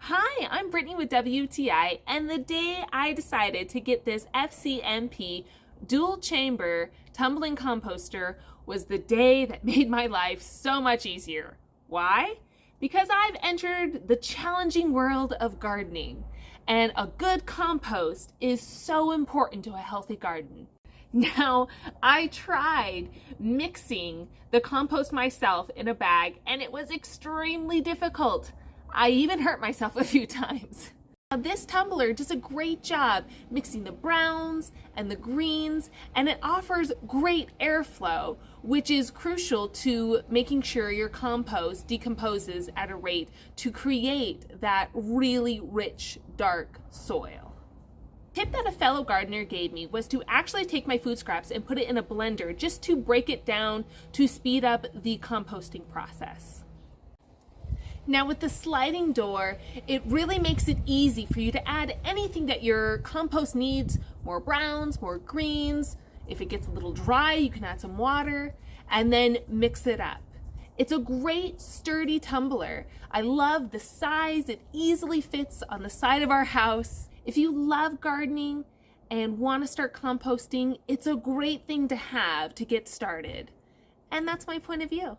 Hi, I'm Brittany with WTI, and the day I decided to get this FCMP dual chamber tumbling composter was the day that made my life so much easier. Why? Because I've entered the challenging world of gardening, and a good compost is so important to a healthy garden. Now, I tried mixing the compost myself in a bag, and it was extremely difficult. I even hurt myself a few times. Now, this tumbler does a great job mixing the browns and the greens, and it offers great airflow, which is crucial to making sure your compost decomposes at a rate to create that really rich, dark soil. The tip that a fellow gardener gave me was to actually take my food scraps and put it in a blender just to break it down to speed up the composting process. Now with the sliding door, it really makes it easy for you to add anything that your compost needs, more browns, more greens. If it gets a little dry, you can add some water and then mix it up. It's a great sturdy tumbler. I love the size. It easily fits on the side of our house. If you love gardening and want to start composting, it's a great thing to have to get started. And that's my point of view.